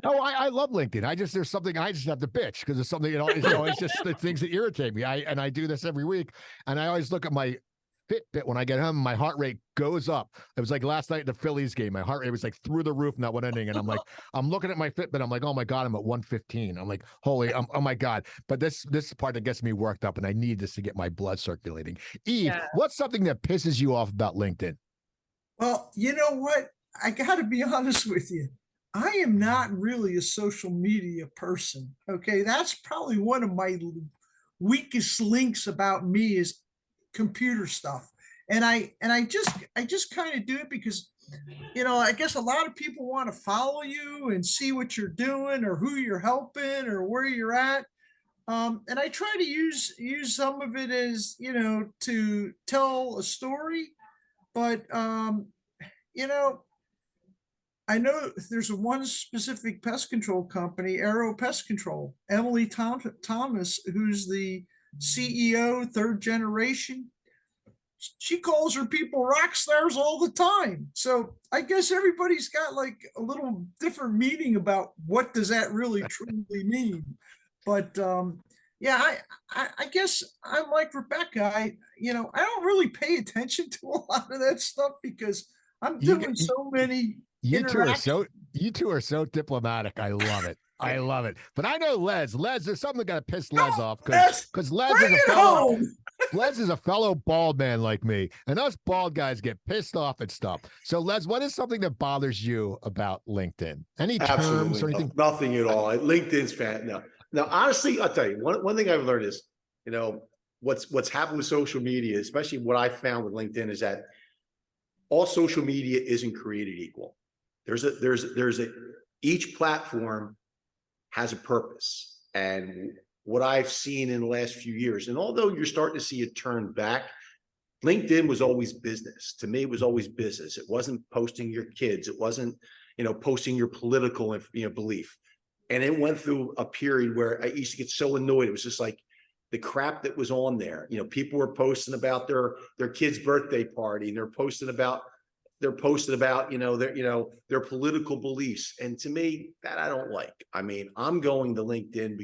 Oh, I love LinkedIn. There's something I just have to bitch because there's something, it's just the things that irritate me. I do this every week, and I always look at my Fitbit when I get home. My heart rate goes up. It was like last night in the Phillies game. My heart rate was like through the roof in that one inning, and I'm like, I'm looking at my Fitbit. I'm like, oh my god, I'm at 115. I'm like, oh my god. But this is the part that gets me worked up, and I need this to get my blood circulating. Eve, what's something that pisses you off about LinkedIn? Well, you know what? I got to be honest with you. I am not really a social media person. Okay. That's probably one of my weakest links about me is computer stuff. And I just kind of do it because I guess a lot of people want to follow you and see what you're doing or who you're helping or where you're at. And I try to use some of it as, to tell a story, but you know, I know there's one specific pest control company, Arrow Pest Control. Emily Thomas, who's the CEO, third generation, she calls her people rock stars all the time. So I guess everybody's got like a little different meaning about what does that really truly mean. But yeah, I guess I'm like Rebecca. I don't really pay attention to a lot of that stuff because I'm doing so many you two interactions. are so diplomatic. I love it. I love it. But I know Les. There's something that piss Les off because Les Bring is a it fellow. home. Les is a fellow bald man like me, and us bald guys get pissed off at stuff. So, Les, what is something that bothers you about LinkedIn? Any terms Absolutely or anything? nothing at all. LinkedIn's fan. No, honestly, I'll tell you one thing I've learned is, what's happened with social media, especially what I found with LinkedIn, is that all social media isn't created equal. Each platform has a purpose, and what I've seen in the last few years, and although you're starting to see it turn back, LinkedIn was always business. To me, it was always business. It wasn't posting your kids. It wasn't, posting your political, belief. And it went through a period where I used to get so annoyed. It was just like the crap that was on there. People were posting about their kid's birthday party, and they're posting about their political beliefs. And to me, that I don't like. I mean, I'm going to LinkedIn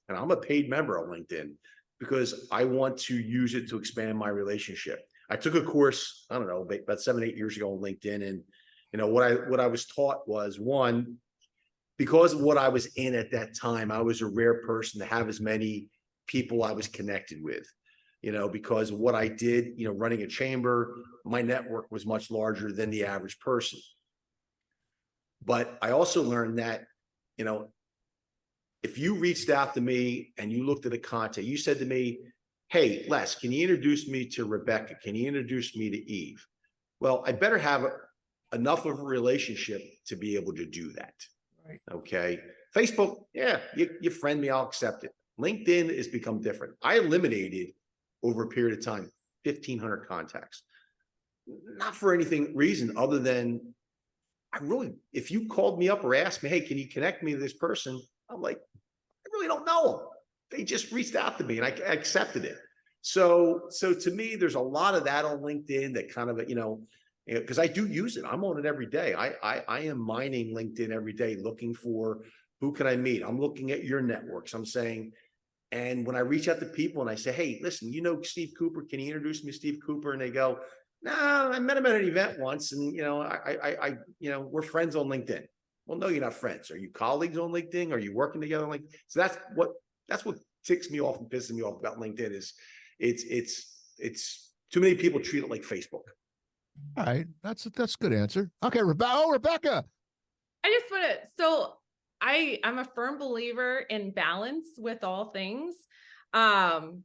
and I'm a paid member of LinkedIn because I want to use it to expand my relationship. I took a course, I don't know, about 7-8 years ago on LinkedIn. And, what I was taught was, one, because of what I was in at that time, I was a rare person to have as many people I was connected with, because of what I did, running a chamber, my network was much larger than the average person. But I also learned that, if you reached out to me and you looked at the content, you said to me, hey, Les, can you introduce me to Rebecca? Can you introduce me to Eve? Well, I better have enough of a relationship to be able to do that. Right. Okay. Facebook, yeah, you friend me, I'll accept it. LinkedIn has become different. I eliminated over a period of time 1,500 contacts, not for anything reason other than if you called me up or asked me, hey, can you connect me to this person? I'm like, I really don't know them. They just reached out to me and I accepted it. So to me, there's a lot of that on LinkedIn that kind of, because I do use it. I'm on it every day. I am mining LinkedIn every day, looking for who can I meet. I'm looking at your networks. I'm saying, and when I reach out to people and I say, hey, listen, Steve Cooper, can you introduce me to Steve Cooper? And they go, no, I met him at an event once. And, we're friends on LinkedIn. Well, no, you're not friends. Are you colleagues on LinkedIn? Are you working together on LinkedIn? So that's what ticks me off and pisses me off about LinkedIn is it's too many people treat it like Facebook. All right. That's a good answer. Okay. Rebecca. I just want to, so I'm a firm believer in balance with all things. And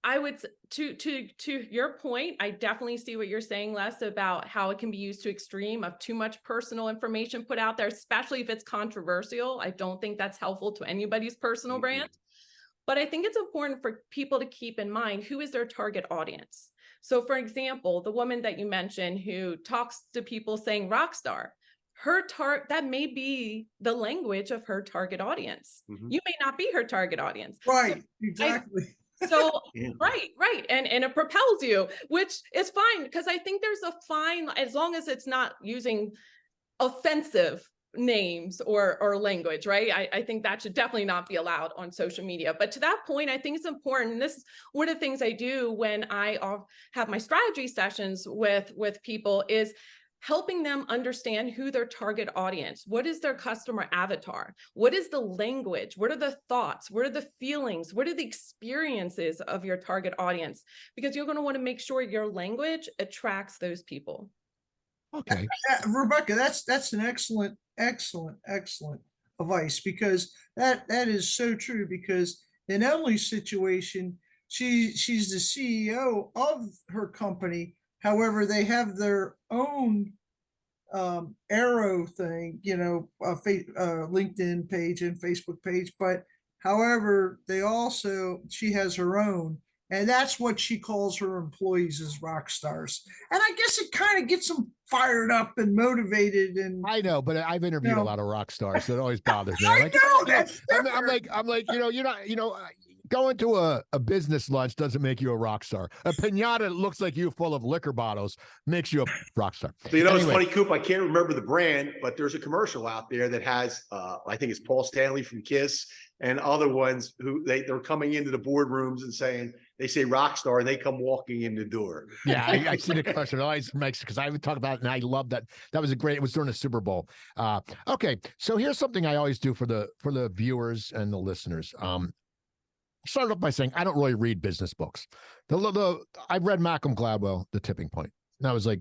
I would, to your point, I definitely see what you're saying, Les, about how it can be used to extreme of too much personal information put out there, especially if it's controversial. I don't think that's helpful to anybody's personal brand. But I think it's important for people to keep in mind who is their target audience. So for example, the woman that you mentioned who talks to people saying rock star, that may be the language of her target audience. Mm-hmm. You may not be her target audience. Right, so exactly. Yeah. Right. And it propels you, which is fine, because I think there's a fine, as long as it's not using offensive names or language, right? I think that should definitely not be allowed on social media. But to that point, I think it's important. And this is one of the things I do when I have my strategy sessions with people is helping them understand who their target audience, what is their customer avatar, what is the language, what are the thoughts, what are the feelings, what are the experiences of your target audience, because you're going to want to make sure your language attracts those people. Okay. Rebecca, that's an excellent advice, because that is so true, because in Emily's situation, she's the CEO of her company. However, they have their own arrow thing, LinkedIn page and Facebook page. But however, she has her own, and that's what she calls her employees as rock stars. And I guess it kind of gets them fired up and motivated. And I know, but I've interviewed a lot of rock stars, so it always bothers me. I know that's I'm like, you're not, going to a business lunch doesn't make you a rock star. A pinata that looks like you full of liquor bottles makes you a rock star. So, it's funny, Coop, I can't remember the brand, but there's a commercial out there that has, I think it's Paul Stanley from Kiss and other ones who they're coming into the boardrooms and they say rock star and they come walking in the door. Yeah, I see the commercial. It always makes, because I would talk about it and I love that. That was it was during the Super Bowl. Okay, so here's something I always do for the viewers and the listeners. Started off by saying I don't really read business books. I read Malcolm Gladwell, The Tipping Point. And that was like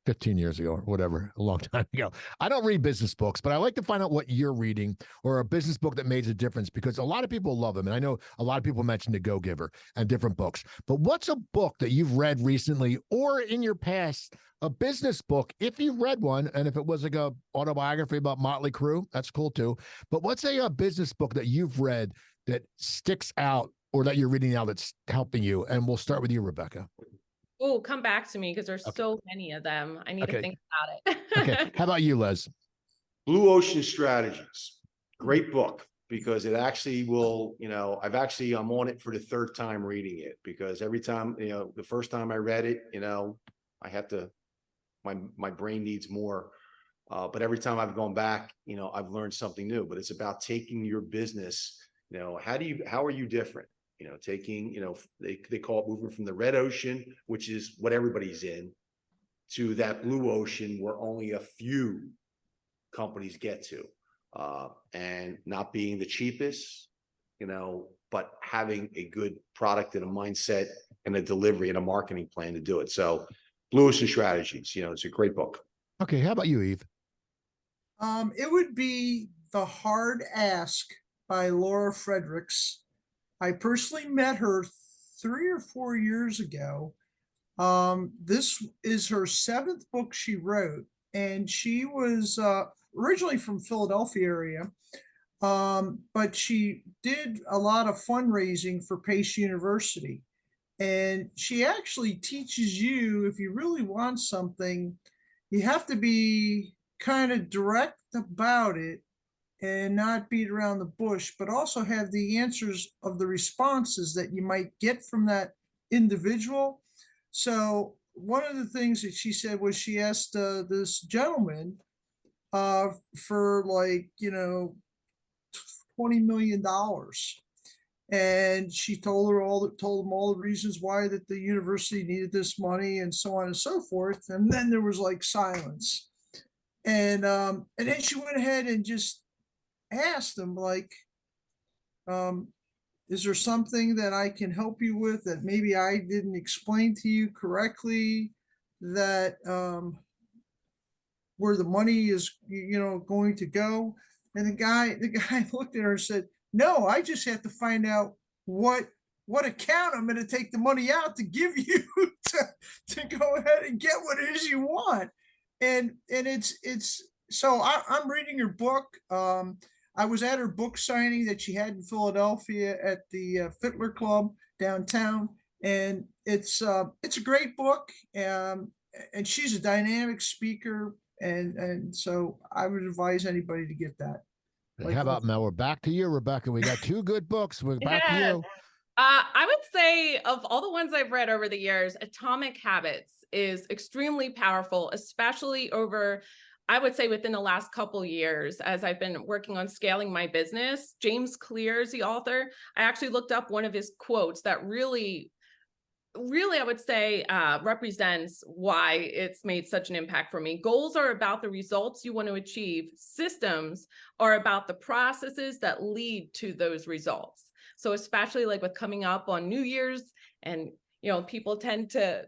15 years ago or whatever, a long time ago. I don't read business books, but I like to find out what you're reading or a business book that made a difference, because a lot of people love them. And I know a lot of people mentioned The Go-Giver and different books. But what's a book that you've read recently or in your past, a business book, if you've read one, and if it was like a autobiography about Motley Crue, that's cool too. But what's a business book that you've read that sticks out or that you're reading now that's helping you? And we'll start with you, Rebecca. Oh, come back to me, because there's so many of them. I need to think about it. Okay. How about you, Les? Blue Ocean Strategies. Great book, because it actually will, I'm on it for the third time reading it, because every time, the first time I read it, I have to, my brain needs more. But every time I've gone back, I've learned something new. But it's about taking your business, how are you different? Taking, they call it moving from the red ocean, which is what everybody's in, to that blue ocean where only a few companies get to, and not being the cheapest, but having a good product and a mindset and a delivery and a marketing plan to do it. So Blue Ocean Strategies, it's a great book. Okay. How about you, Eve? It would be The Hard Ask by Laura Fredericks. I personally met her 3 or 4 years ago. This is her 7th book she wrote, and she was originally from Philadelphia area, but she did a lot of fundraising for Pace University. And she actually teaches you, if you really want something, you have to be kind of direct about it and not beat around the bush, but also have the answers of the responses that you might get from that individual. So one of the things that she said was she asked this gentleman for $20 million. And she told him all the reasons why that the university needed this money and so on and so forth. And then there was silence. And then she went ahead and just asked him, is there something that I can help you with that maybe I didn't explain to you correctly, that where the money is going to go? And the guy looked at her and said, no, I just have to find out what account I'm going to take the money out to give you to go ahead and get what it is you want. And it's so I'm reading her book. I was at her book signing that she had in Philadelphia at the Fiddler Club downtown, and it's a great book. And she's a dynamic speaker, and so I would advise anybody to get that. How about Mel? We're back to you, Rebecca. We got 2 good books. We're back to you. I would say of all the ones I've read over the years, Atomic Habits is extremely powerful, especially over, I would say, within the last couple years, as I've been working on scaling my business. James Clear is the author. I actually looked up one of his quotes that really, I would say, represents why it's made such an impact for me. Goals are about the results you want to achieve. Systems are about the processes that lead to those results. So especially with coming up on New Year's, and people tend to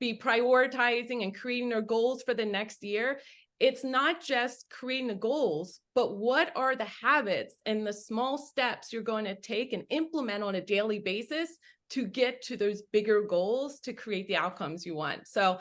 be prioritizing and creating their goals for the next year. it's not just creating the goals, but what are the habits and the small steps you're going to take and implement on a daily basis to get to those bigger goals to create the outcomes you want. So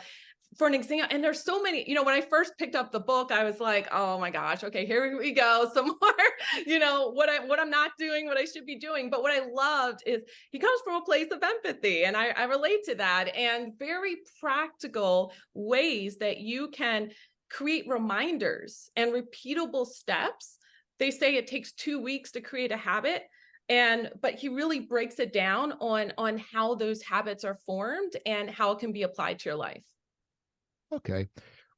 for an example, and there's so many, when I first picked up the book, I was like, oh my gosh, okay, here we go. Some more, what I'm not doing, what I should be doing. But what I loved is he comes from a place of empathy, and I relate to that, and very practical ways that you can create reminders and repeatable steps. They say it takes 2 weeks to create a habit. But he really breaks it down on how those habits are formed and how it can be applied to your life. Okay.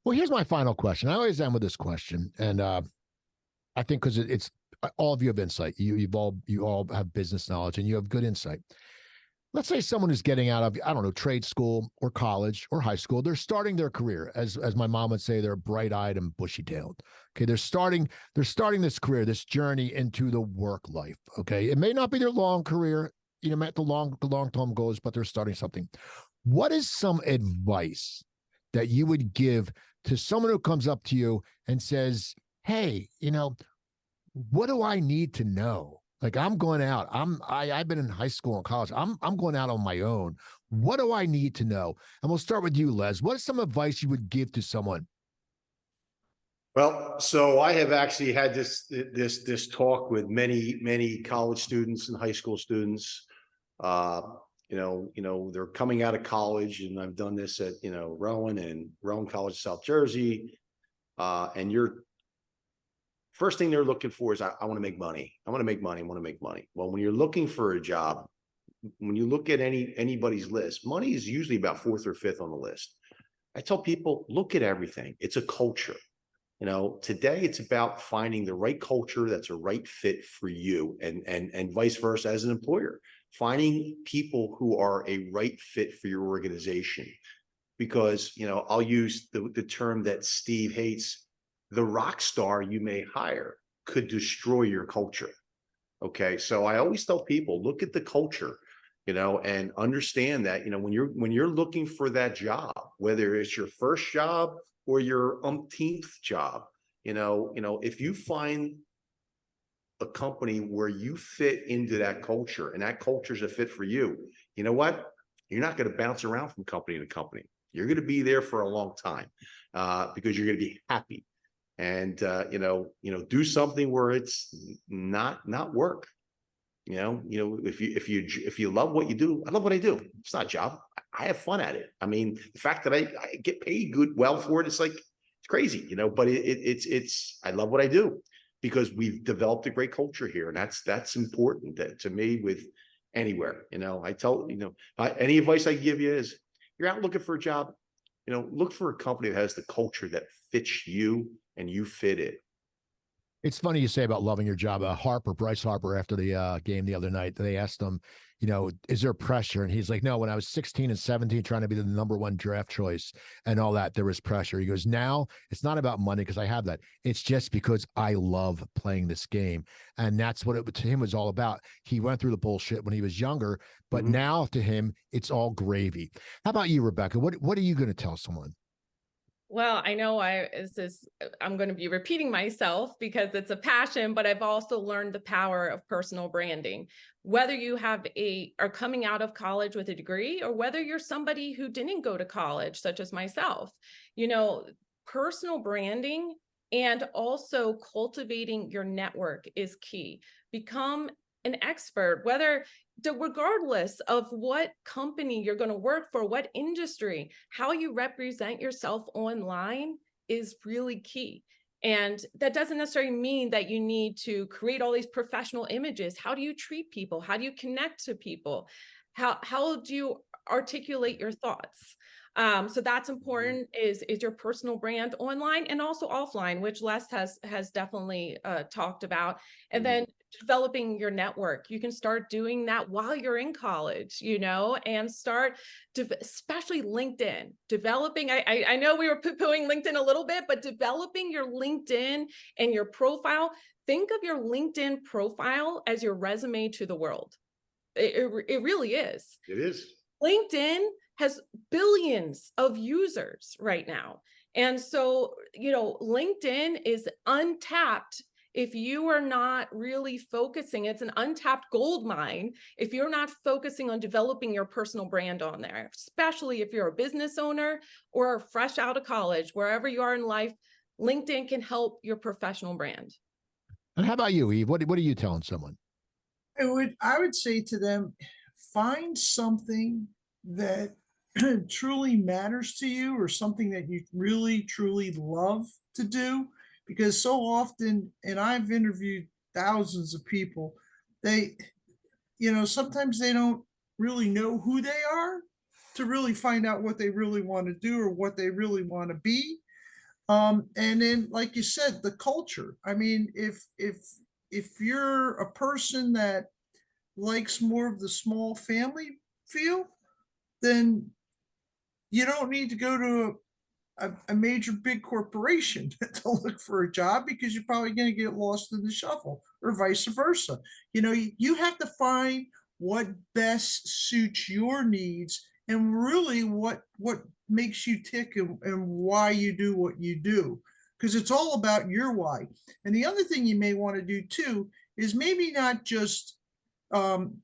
Well, here's my final question. I always end with this question, and I think because it's all of you have insight. You all have business knowledge, and you have good insight. Let's say someone is getting out of, I don't know, trade school or college or high school. They're starting their career. As my mom would say, they're bright-eyed and bushy-tailed. Okay, they're starting this career, this journey into the work life. Okay, it may not be their long career, met the long-term goals, but they're starting something. What is some advice that you would give to someone who comes up to you and says, hey, what do I need to know? Like, I'm going out. I've been in high school and college. I'm going out on my own. What do I need to know? And we'll start with you, Les. What is some advice you would give to someone? Well, so I have actually had this talk with many college students and high school students. They're coming out of college, and I've done this at Rowan College, South Jersey. And first thing they're looking for is, I want to make money. I want to make money. I want to make money. Well, when you're looking for a job, when you look at anybody's list, money is usually about fourth or fifth on the list. I tell people, look at everything. It's a culture. Today it's about finding the right culture that's a right fit for you, and vice versa as an employer, finding people who are a right fit for your organization. Because, I'll use the term that Steve hates, the rock star you may hire could destroy your culture. Okay. So I always tell people, look at the culture, and understand that, when you're looking for that job, whether it's your first job or your umpteenth job, if you find a company where you fit into that culture and that culture is a fit for you, you know what? You're not going to bounce around from company to company. You're going to be there for a long time because you're going to be happy. And do something where it's not work. If you love what you do, I love what I do. It's not a job. I have fun at it. I mean, the fact that I get paid well for it, it's crazy, but it's I love what I do because we've developed a great culture here, and that's important to me with anywhere. I tell any advice I give you is, you're out looking for a job, look for a company that has the culture that fits you and you fit it. It's funny you say about loving your job. Bryce Harper, after the game the other night, they asked him, is there pressure? And he's like, no, when I was 16 and 17, trying to be the #1 draft choice and all that, there was pressure. He goes, now it's not about money because I have that. It's just because I love playing this game. And that's what it to him was all about. He went through the bullshit when he was younger, but now to him, it's all gravy. How about you, Rebecca? What are you going to tell someone? Well, I know I'm going to be repeating myself because it's a passion, but I've also learned the power of personal branding. Whether you are coming out of college with a degree, or whether you're somebody who didn't go to college, such as myself, personal branding and also cultivating your network is key. Become an expert, regardless of what company you're going to work for, what industry, how you represent yourself online is really key. And that doesn't necessarily mean that you need to create all these professional images. How do you treat people? How do you connect to people? How do you articulate your thoughts? So that's important, is your personal brand online and also offline, which Les has definitely talked about. And then developing your network. You can start doing that while you're in college, and start especially LinkedIn, developing. I know we were poo-pooing LinkedIn a little bit, but developing your LinkedIn and your profile. Think of your LinkedIn profile as your resume to the world. It really is. It is. LinkedIn has billions of users right now. And so, LinkedIn is untapped. If you are not really focusing, it's an untapped gold mine. If you're not focusing on developing your personal brand on there, especially if you're a business owner or fresh out of college, wherever you are in life, LinkedIn can help your professional brand. And how about you, Eve? What are you telling someone? I would say to them, find something that truly matters to you or something that you really, truly love to do. Because so often, and I've interviewed thousands of people, they, sometimes they don't really know who they are to really find out what they really want to do or what they really want to be. And then, like you said, the culture. I mean, if you're a person that likes more of the small family feel, then you don't need to go to a major big corporation to look for a job, because you're probably going to get lost in the shuffle, or vice versa. You have to find what best suits your needs and really what makes you tick and why you do what you do, because it's all about your why. And the other thing you may want to do too is maybe not just go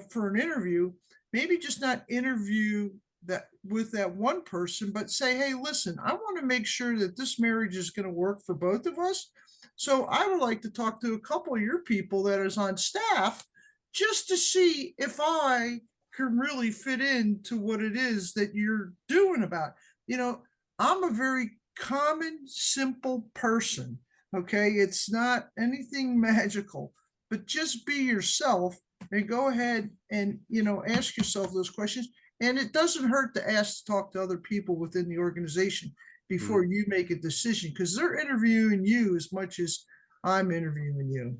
for an interview, maybe just not interview that with that one person, but say, hey, listen, I want to make sure that this marriage is going to work for both of us. So I would like to talk to a couple of your people that is on staff just to see if I can really fit into what it is that you're doing about. I'm a very common, simple person. Okay. It's not anything magical, but just be yourself and go ahead and, ask yourself those questions. And it doesn't hurt to talk to other people within the organization before you make a decision, because they're interviewing you as much as I'm interviewing you.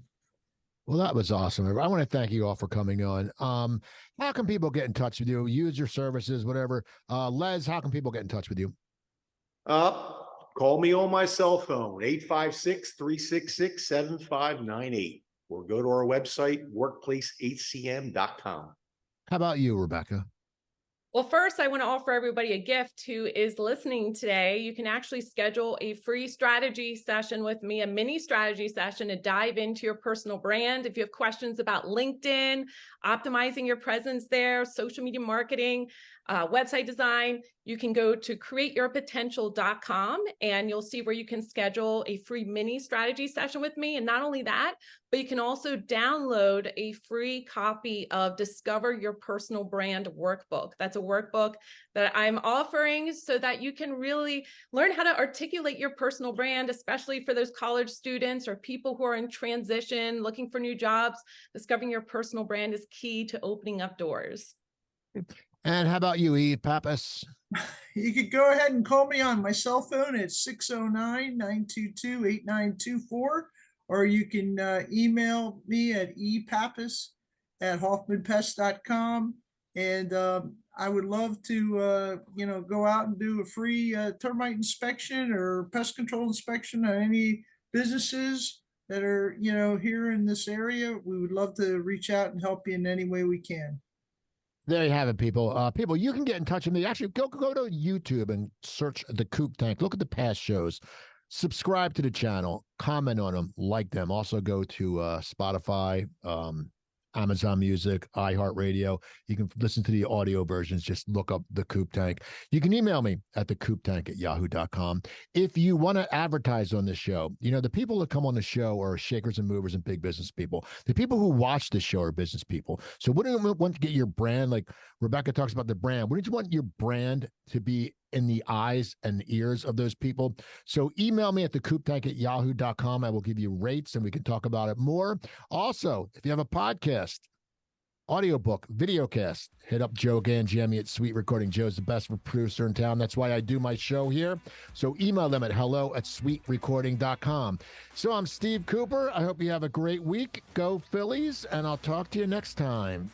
Well, that was awesome. I want to thank you all for coming on. How can people get in touch with you? Use your services, whatever. Les, how can people get in touch with you? Call me on my cell phone, 856-366-7598, or go to our website, workplacehcm.com. How about you, Rebecca? Well, first, I want to offer everybody a gift who is listening today. You can actually schedule a free strategy session with me, a mini strategy session to dive into your personal brand. If you have questions about LinkedIn, optimizing your presence there, social media marketing, website design, you can go to createyourpotential.com and you'll see where you can schedule a free mini strategy session with me. And not only that, but you can also download a free copy of Discover Your Personal Brand workbook. That's a workbook that I'm offering so that you can really learn how to articulate your personal brand, especially for those college students or people who are in transition, looking for new jobs. Discovering your personal brand is key to opening up doors. And how about you, Eve Pappas? You could go ahead and call me on my cell phone at 609-922-8924, or you can email me at epappas@hoffmanpest.com. And I would love to, go out and do a free termite inspection or pest control inspection on any businesses that are, here in this area. We would love to reach out and help you in any way we can. There you have it, people. People, you can get in touch with me. Actually, go to YouTube and search the Coop Tank. Look at the past shows. Subscribe to the channel. Comment on them. Like them. Also go to Spotify, Amazon Music, iHeartRadio. You can listen to the audio versions. Just look up the Coop Tank. You can email me at thecooptank@yahoo.com. If you want to advertise on this show, the people that come on the show are shakers and movers and big business people. The people who watch the show are business people. So wouldn't you want to get your brand, like Rebecca talks about the brand, wouldn't you want your brand to be in the eyes and ears of those people? So email me at thecooptank@yahoo.com. I will give you rates and we can talk about it more. Also, if you have a podcast, audiobook, videocast, hit up Joe Gangiemi at SuiteRecording. Joe's the best producer in town. That's why I do my show here. So email them at hello@suiterecording.com. So I'm Steve Cooper. I hope you have a great week. Go Phillies, and I'll talk to you next time.